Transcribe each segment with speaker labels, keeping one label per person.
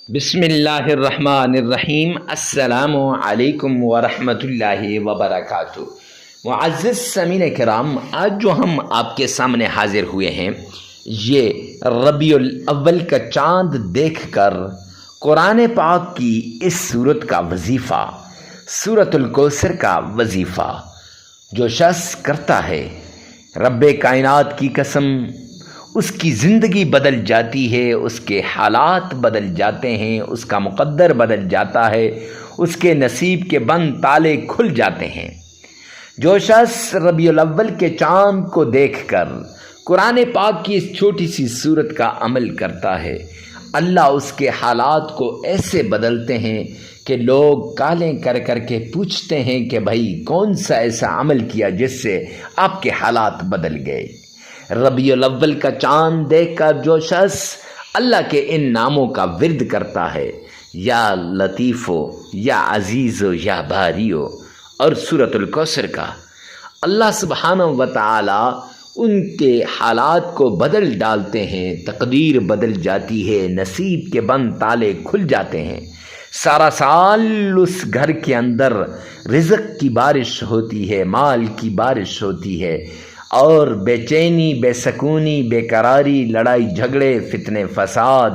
Speaker 1: بسم اللہ الرحمن الرحیم۔ السلام علیکم ورحمۃ اللہ وبرکاتہ۔ معزز سامعین کرام، آج جو ہم آپ کے سامنے حاضر ہوئے ہیں، یہ ربیع الاول کا چاند دیکھ کر قرآن پاک کی اس سورت کا وظیفہ، سورۃ الکوثر کا وظیفہ جو شخص کرتا ہے، رب کائنات کی قسم، اس کی زندگی بدل جاتی ہے، اس کے حالات بدل جاتے ہیں، اس کا مقدر بدل جاتا ہے، اس کے نصیب کے بند تالے کھل جاتے ہیں۔ جو شخص ربیع الاول کے چاند کو دیکھ کر قرآن پاک کی اس چھوٹی سی سورت کا عمل کرتا ہے، اللہ اس کے حالات کو ایسے بدلتے ہیں کہ لوگ کالیں کر کر کے پوچھتے ہیں کہ بھائی کون سا ایسا عمل کیا جس سے آپ کے حالات بدل گئے۔ ربیع الاول کا چاند دیکھ کر جو شخص اللہ کے ان ناموں کا ورد کرتا ہے، یا لطیفو، یا عزیزو، یا باریو، اور سورۃ الکوثر کا، اللہ سبحانہ و تعالی ان کے حالات کو بدل ڈالتے ہیں، تقدیر بدل جاتی ہے، نصیب کے بند تالے کھل جاتے ہیں۔ سارا سال اس گھر کے اندر رزق کی بارش ہوتی ہے، مال کی بارش ہوتی ہے، اور بے چینی، بے سکونی، بے قراری، لڑائی جھگڑے، فتنے فساد،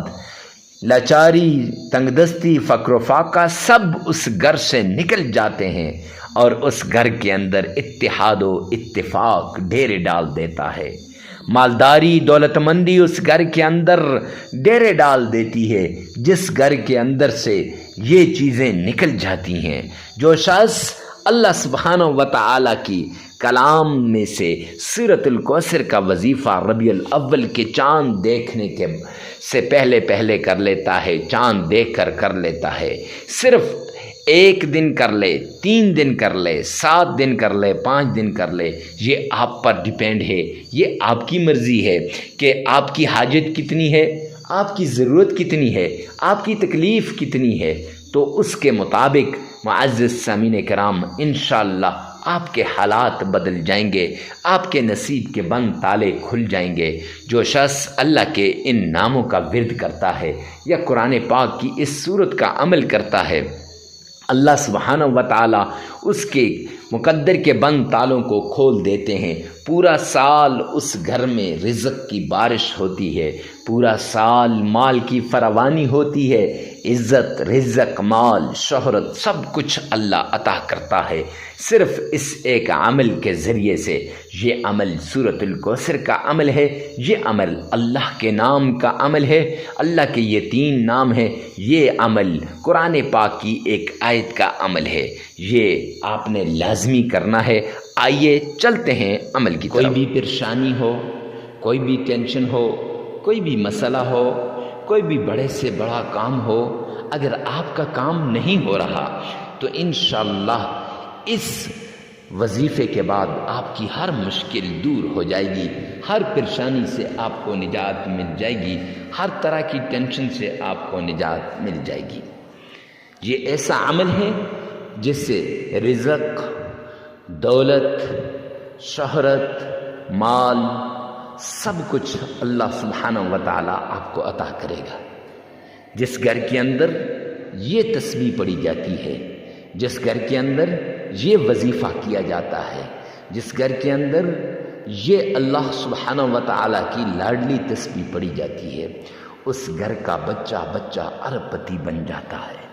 Speaker 1: لاچاری، تنگ دستی، فقر و فاقہ سب اس گھر سے نکل جاتے ہیں، اور اس گھر کے اندر اتحاد و اتفاق ڈیرے ڈال دیتا ہے۔ مالداری، دولت مندی اس گھر کے اندر ڈیرے ڈال دیتی ہے، جس گھر کے اندر سے یہ چیزیں نکل جاتی ہیں۔ جو شخص اللہ سبحانہ و تعالی کی کلام میں سے سورۃ الکوثر کا وظیفہ ربیع الاول کے چاند دیکھنے کے سے پہلے کر لیتا ہے، چاند دیکھ کر لیتا ہے، صرف 1 دن کر لے، 3 دن کر لے، 7 دن کر لے، 5 دن کر لے، یہ آپ پر ڈیپینڈ ہے، یہ آپ کی مرضی ہے کہ آپ کی حاجت کتنی ہے، آپ کی ضرورت کتنی ہے، آپ کی تکلیف کتنی ہے، تو اس کے مطابق معزز سامعین کرام انشاءاللہ آپ کے حالات بدل جائیں گے، آپ کے نصیب کے بند تالے کھل جائیں گے۔ جو شخص اللہ کے ان ناموں کا ورد کرتا ہے یا قرآن پاک کی اس سورت کا عمل کرتا ہے، اللہ سبحانہ و تعالی اس کے مقدر کے بند تالوں کو کھول دیتے ہیں۔ پورا سال اس گھر میں رزق کی بارش ہوتی ہے، پورا سال مال کی فراوانی ہوتی ہے، عزت، رزق، مال، شہرت سب کچھ اللہ عطا کرتا ہے، صرف اس ایک عمل کے ذریعے سے۔ یہ عمل سورۃ الکوثر کا عمل ہے، یہ عمل اللہ کے نام کا عمل ہے، اللہ کے یہ 3 نام ہیں، یہ عمل قرآن پاک کی ایک آیت کا عمل ہے، یہ آپ نے لازمی کرنا ہے۔ آئیے چلتے ہیں عمل کی طرف۔ کوئی بھی پریشانی ہو، کوئی بھی ٹینشن ہو، کوئی بھی مسئلہ ہو، کوئی بھی بڑے سے بڑا کام ہو، اگر آپ کا کام نہیں ہو رہا تو انشاءاللہ اس وظیفے کے بعد آپ کی ہر مشکل دور ہو جائے گی، ہر پریشانی سے آپ کو نجات مل جائے گی، ہر طرح کی ٹینشن سے آپ کو نجات مل جائے گی۔ یہ ایسا عمل ہے جس سے رزق، دولت، شہرت، مال سب کچھ اللہ سبحانہ و تعالی آپ کو عطا کرے گا۔ جس گھر کے اندر یہ تسبیح پڑھی جاتی ہے، جس گھر کے اندر یہ وظیفہ کیا جاتا ہے، جس گھر کے اندر یہ اللہ سبحانہ و تعالی کی لاڈلی تسبیح پڑھی جاتی ہے، اس گھر کا بچہ ارب پتی بن جاتا ہے،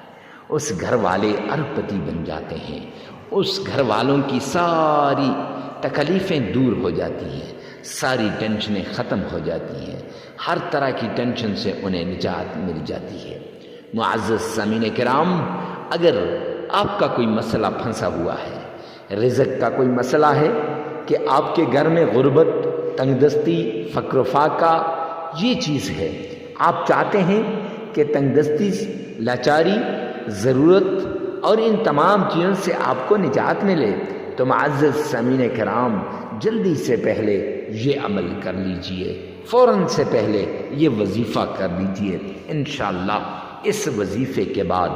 Speaker 1: اس گھر والے ارب پتی بن جاتے ہیں، اس گھر والوں کی ساری تکلیفیں دور ہو جاتی ہیں، ساری ٹینشنیں ختم ہو جاتی ہیں، ہر طرح کی ٹینشن سے انہیں نجات مل جاتی ہے۔ معزز سامعین کرام، اگر آپ کا کوئی مسئلہ پھنسا ہوا ہے، رزق کا کوئی مسئلہ ہے کہ آپ کے گھر میں غربت، تنگ دستی، فقر و فاقہ یہ چیز ہے، آپ چاہتے ہیں کہ تنگ دستی، لاچاری، ضرورت اور ان تمام چیزوں سے آپ کو نجات ملے، تو معزز سامعین کرام جلدی سے پہلے یہ عمل کر لیجئے، فوراً سے پہلے یہ وظیفہ کر لیجئے۔ انشاءاللہ اس وظیفے کے بعد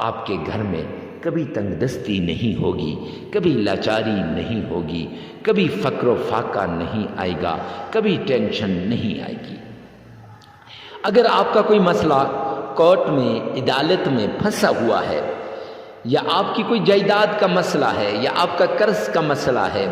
Speaker 1: آپ کے گھر میں کبھی تنگ دستی نہیں ہوگی، کبھی لاچاری نہیں ہوگی، کبھی فقر و فاقہ نہیں آئے گا، کبھی ٹینشن نہیں آئے گی۔ اگر آپ کا کوئی مسئلہ کورٹ میں عدالت میں پھنسا ہوا ہے، یا آپ کی کوئی جائیداد کا مسئلہ ہے، یا آپ کا قرض کا مسئلہ ہے،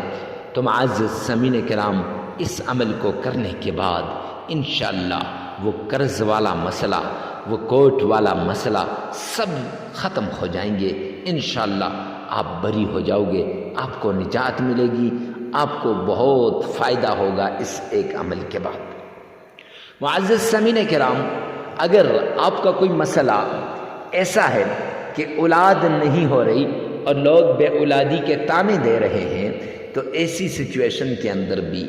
Speaker 1: تو معزز سامعین کرام اس عمل کو کرنے کے بعد انشاءاللہ وہ قرض والا مسئلہ، وہ کورٹ والا مسئلہ سب ختم ہو جائیں گے۔ انشاءاللہ آپ بری ہو جاؤ گے، آپ کو نجات ملے گی، آپ کو بہت فائدہ ہوگا اس ایک عمل کے بعد۔ معزز سامعین کرام، اگر آپ کا کوئی مسئلہ ایسا ہے کہ اولاد نہیں ہو رہی اور لوگ بے اولادی کے طعنے دے رہے ہیں، تو ایسی سچویشن کے اندر بھی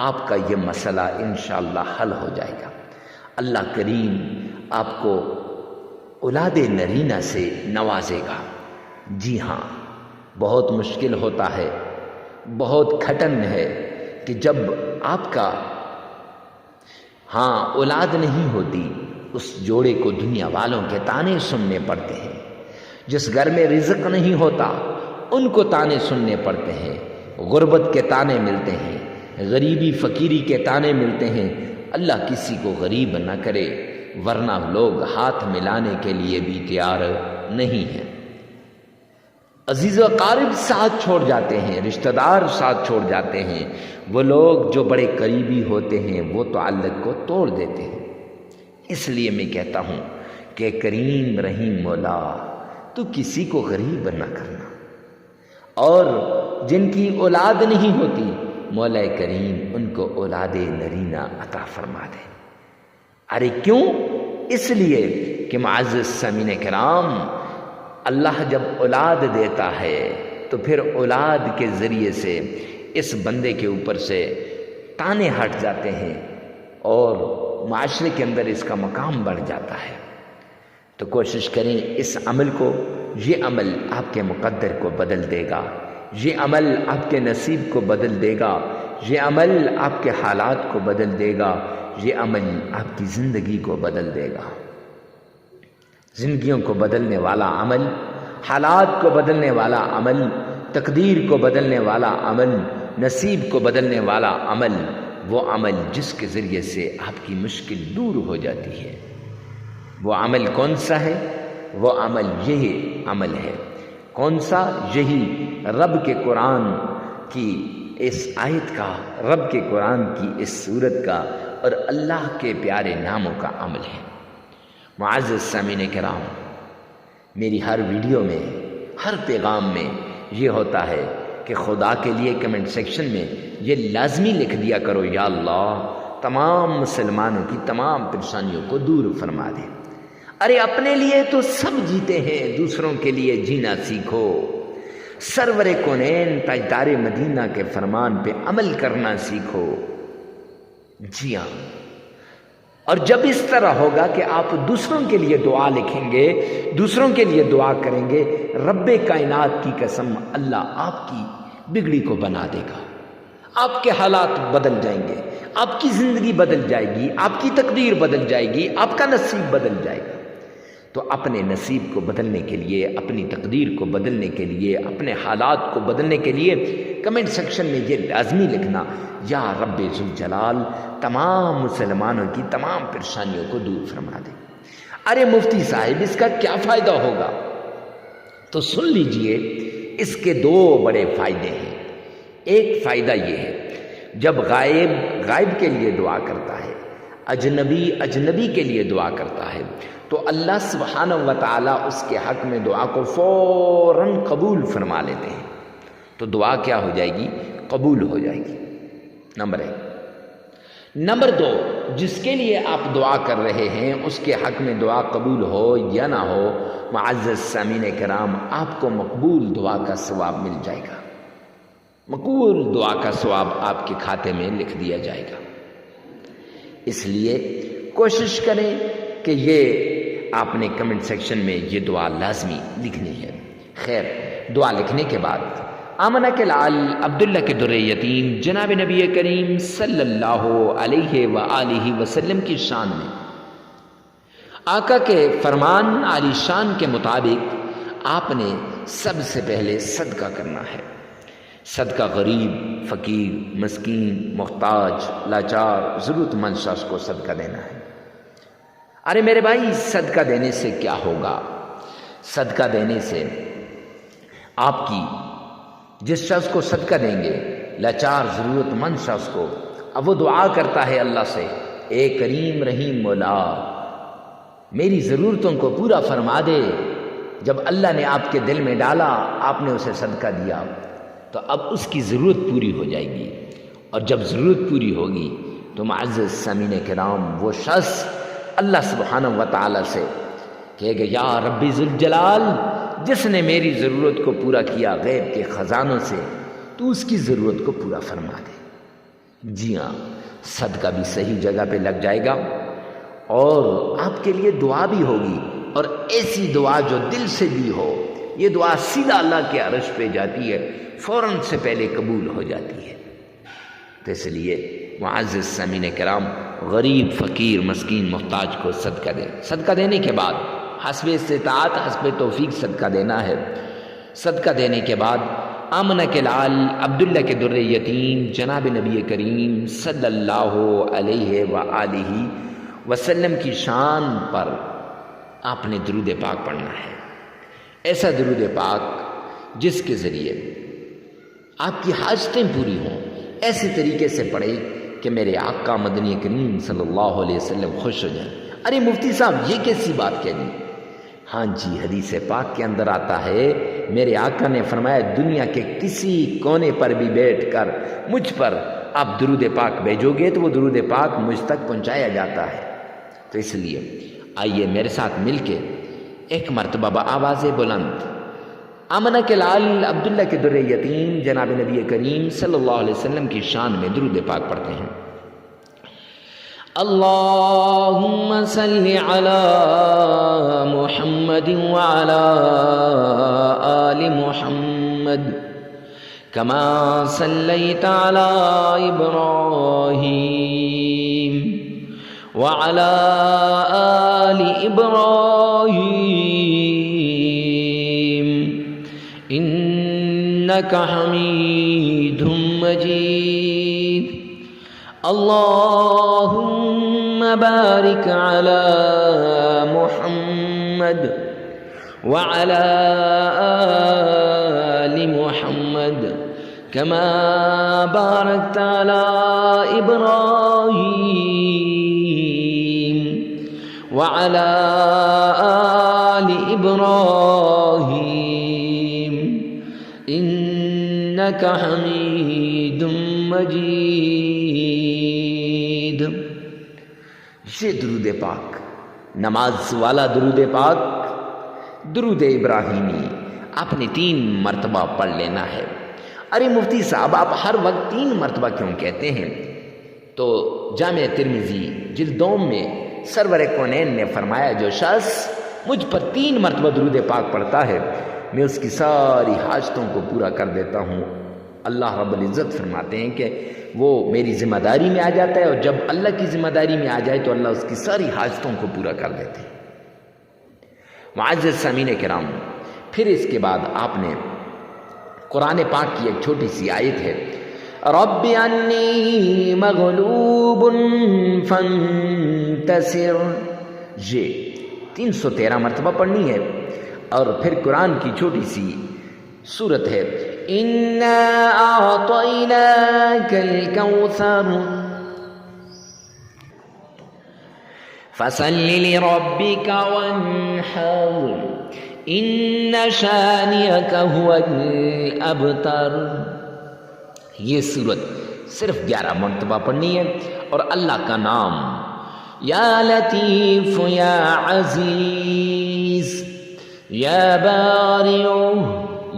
Speaker 1: آپ کا یہ مسئلہ انشاءاللہ حل ہو جائے گا۔ اللہ کریم آپ کو اولاد نرینہ سے نوازے گا۔ جی ہاں، بہت مشکل ہوتا ہے، بہت کھٹن ہے کہ جب آپ کا اولاد نہیں ہوتی، اس جوڑے کو دنیا والوں کے طعنے سننے پڑتے ہیں۔ جس گھر میں رزق نہیں ہوتا ان کو طعنے سننے پڑتے ہیں، غربت کے طعنے ملتے ہیں، غریبی فقیری کے طعنے ملتے ہیں۔ اللہ کسی کو غریب نہ کرے، ورنہ لوگ ہاتھ ملانے کے لیے بھی تیار نہیں ہیں۔ عزیز و اقارب ساتھ چھوڑ جاتے ہیں، رشتہ دار ساتھ چھوڑ جاتے ہیں، وہ لوگ جو بڑے قریبی ہوتے ہیں وہ تعلق کو توڑ دیتے ہیں۔ اس لیے میں کہتا ہوں کہ کریم رحیم مولا، تو کسی کو غریب نہ کرنا، اور جن کی اولاد نہیں ہوتی مولا کریم ان کو اولاد نرینہ عطا فرما دے۔ ارے کیوں؟ اس لیے کہ معزز سامعین کرام، اللہ جب اولاد دیتا ہے تو پھر اولاد کے ذریعے سے اس بندے کے اوپر سے طعنے ہٹ جاتے ہیں اور معاشرے کے اندر اس کا مقام بڑھ جاتا ہے۔ تو کوشش کریں اس عمل کو، یہ عمل آپ کے مقدر کو بدل دے گا، یہ عمل آپ کے نصیب کو بدل دے گا، یہ عمل آپ کے حالات کو بدل دے گا، یہ عمل آپ کی زندگی کو بدل دے گا۔ زندگیوں کو بدلنے والا عمل، حالات کو بدلنے والا عمل، تقدیر کو بدلنے والا عمل، نصیب کو بدلنے والا عمل، وہ عمل جس کے ذریعے سے آپ کی مشکل دور ہو جاتی ہے۔ وہ عمل کون سا ہے؟ وہ عمل یہی عمل ہے۔ کون سا؟ یہی رب کے قرآن کی اس آیت کا، رب کے قرآن کی اس سورت کا اور اللہ کے پیارے ناموں کا عمل ہے۔ معزز سامعین کرام، میری ہر ویڈیو میں، ہر پیغام میں یہ ہوتا ہے کہ خدا کے لیے کمنٹ سیکشن میں یہ لازمی لکھ دیا کرو، یا اللہ تمام مسلمانوں کی تمام پریشانیوں کو دور فرما دے۔ ارے اپنے لیے تو سب جیتے ہیں، دوسروں کے لیے جینا سیکھو۔ سرور کونین تاجدار مدینہ کے فرمان پہ عمل کرنا سیکھو۔ جی ہاں، اور جب اس طرح ہوگا کہ آپ دوسروں کے لیے دعا لکھیں گے، دوسروں کے لیے دعا کریں گے، رب کائنات کی قسم اللہ آپ کی بگڑی کو بنا دے گا، آپ کے حالات بدل جائیں گے، آپ کی زندگی بدل جائے گی، آپ کی تقدیر بدل جائے گی، آپ کا نصیب بدل جائے گا۔ تو اپنے نصیب کو بدلنے کے لیے، اپنی تقدیر کو بدلنے کے لیے، اپنے حالات کو بدلنے کے لیے کمنٹ سیکشن میں یہ لازمی لکھنا، یا رب ذوالجلال تمام مسلمانوں کی تمام پریشانیوں کو دور فرما دے۔ ارے مفتی صاحب اس کا کیا فائدہ ہوگا؟ تو سن لیجئے، اس کے دو بڑے فائدے ہیں۔ ایک فائدہ یہ ہے، جب غائب کے لیے دعا کرتا ہے، اجنبی کے لیے دعا کرتا ہے، تو اللہ سبحانہ و تعالیٰ اس کے حق میں دعا کو فوراً قبول فرما لیتے ہیں۔ تو دعا کیا ہو جائے گی؟ قبول ہو جائے گی، نمبر 1۔ نمبر 2، جس کے لیے آپ دعا کر رہے ہیں اس کے حق میں دعا قبول ہو یا نہ ہو، معزز سامعین کرام، آپ کو مقبول دعا کا ثواب مل جائے گا، مقبول دعا کا ثواب آپ کے کھاتے میں لکھ دیا جائے گا۔ اس لیے کوشش کریں کہ یہ آپ نے کمنٹ سیکشن میں یہ دعا لازمی لکھنی ہے۔ خیر، دعا لکھنے کے بعد آمنہ کے لال عبداللہ کے در یتیم جناب نبی کریم صلی اللہ علیہ وآلہ وسلم کی شان میں آقا کے فرمان عالی شان کے مطابق آپ نے سب سے پہلے صدقہ کرنا ہے۔ صدقہ غریب، فقیر، مسکین، محتاج، لاچار، ضرورت مند شخص کو صدقہ دینا ہے۔ ارے میرے بھائی، صدقہ دینے سے کیا ہوگا؟ صدقہ دینے سے آپ کی، جس شخص کو صدقہ دیں گے، لاچار ضرورت مند شخص کو، اب وہ دعا کرتا ہے اللہ سے، اے کریم رحیم مولا میری ضرورتوں کو پورا فرما دے۔ جب اللہ نے آپ کے دل میں ڈالا، آپ نے اسے صدقہ دیا، تو اب اس کی ضرورت پوری ہو جائے گی، اور جب ضرورت پوری ہوگی تو معزز سامعین کرام، وہ شخص اللہ سبحانہ و تعالی سے کہے گا، یا ربی ذوالجلال، جس نے میری ضرورت کو پورا کیا غیب کے خزانوں سے، تو اس کی ضرورت کو پورا فرما دے۔ جی ہاں، صدقہ بھی صحیح جگہ پہ لگ جائے گا، اور آپ کے لیے دعا بھی ہوگی، اور ایسی دعا جو دل سے دی ہو۔ یہ دعا سیدھا اللہ کے عرش پہ جاتی ہے، فوراً سے پہلے قبول ہو جاتی ہے۔ تو اس لیے معزز سامعین کرام، غریب، فقیر، مسکین، محتاج کو صدقہ دیں۔ صدقہ دینے کے بعد حسب استطاعت، حسب توفیق صدقہ دینا ہے۔ صدقہ دینے کے بعد آمنہ کے لال عبداللہ کے در یتیم جناب نبی کریم صلی اللہ علیہ وآلہ وسلم کی شان پر آپ نے درود پاک پڑھنا ہے۔ ایسا درود پاک جس کے ذریعے آپ کی حاجتیں پوری ہوں، ایسے طریقے سے پڑھے کہ میرے آقا مدنی کریم صلی اللہ علیہ وسلم خوش ہو جائیں۔ ارے مفتی صاحب، یہ کیسی بات کہہ دی؟ ہاں جی، حدیث پاک کے اندر آتا ہے، میرے آقا نے فرمایا، دنیا کے کسی کونے پر بھی بیٹھ کر مجھ پر آپ درود پاک بھیجو گے تو وہ درود پاک مجھ تک پہنچایا جاتا ہے۔ تو اس لیے آئیے میرے ساتھ مل کے ایک مرتبہ بآواز بلند آمنہ کے لال عبداللہ کے در یتیم جناب نبی کریم صلی اللہ علیہ وسلم کی شان میں درود پاک پڑھتے ہیں۔ اللہم صلی علی محمد وعلی آل محمد کما صلیت علی ابراہیم وعلی آل ابراہیم انک حمید مجید۔ اللہم بارک علی محمد وعلی آل محمد کما بارکت علی ابراہیم وعلی آل ابراہیم انک حمید مجید۔ یہ درود پاک، نماز والا درود پاک، درود ابراہیمی، آپ نے 3 مرتبہ پڑھ لینا ہے۔ ارے مفتی صاحب، آپ ہر وقت 3 مرتبہ کیوں کہتے ہیں؟ تو جامع ترمذی جلد 2 میں سرور کونین نے فرمایا، جو شخص مجھ پر 3 مرتبہ درود پاک پڑھتا ہے، میں اس کی ساری حاجتوں کو پورا کر دیتا ہوں۔ اللہ رب العزت فرماتے ہیں کہ وہ میری ذمہ داری میں آ جاتا ہے، اور جب اللہ کی ذمہ داری میں آ جائے تو اللہ اس کی ساری حاجتوں کو پورا کر دیتے ہیں۔ معزز سامعین کرام، پھر اس کے بعد آپ نے قرآن پاک کی ایک چھوٹی سی آیت ہے، رب انی مغلوب فانتصر، یہ 313 مرتبہ پڑھنی ہے۔ اور پھر قرآن کی چھوٹی سی سورت ہے، اِنَّا أَعْطَيْنَاكَ الْكَوْثَرَ فَصَلِّ لِرَبِّكَ وَانْحَرْ إِنَّ شَانِئَكَ هُوَ الْأَبْتَرُ۔ یہ سورت صرف 11 مرتبہ پڑھنی ہے، اور اللہ کا نام یا لطیف یا عزیز یا بارئ،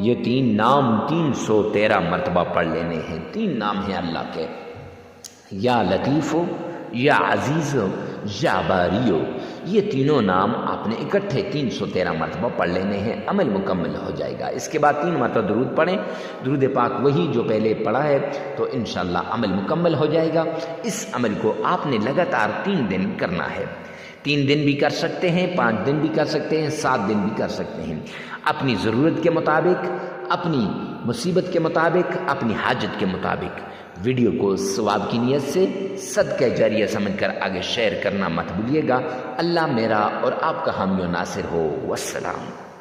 Speaker 1: یہ 3 نام 313 مرتبہ پڑھ لینے ہیں۔ 3 نام ہیں اللہ کے، یا لطیف، یا عزیز، یا بارئ، یہ تینوں نام آپ نے اکٹھے 313 مرتبہ پڑھ لینے ہیں، عمل مکمل ہو جائے گا۔ اس کے بعد 3 مرتبہ درود پڑھیں، درود پاک وہی جو پہلے پڑھا ہے، تو انشاءاللہ عمل مکمل ہو جائے گا۔ اس عمل کو آپ نے لگاتار 3 دن کرنا ہے۔ 3 دن بھی کر سکتے ہیں، 5 دن بھی کر سکتے ہیں، 7 دن بھی کر سکتے ہیں، اپنی ضرورت کے مطابق، اپنی مصیبت کے مطابق، اپنی حاجت کے مطابق۔ ویڈیو کو ثواب کی نیت سے صدقہ جاریہ سمجھ کر آگے شیئر کرنا مت بھولیے گا۔ اللہ میرا اور آپ کا حامی و ناصر ہو۔ والسلام۔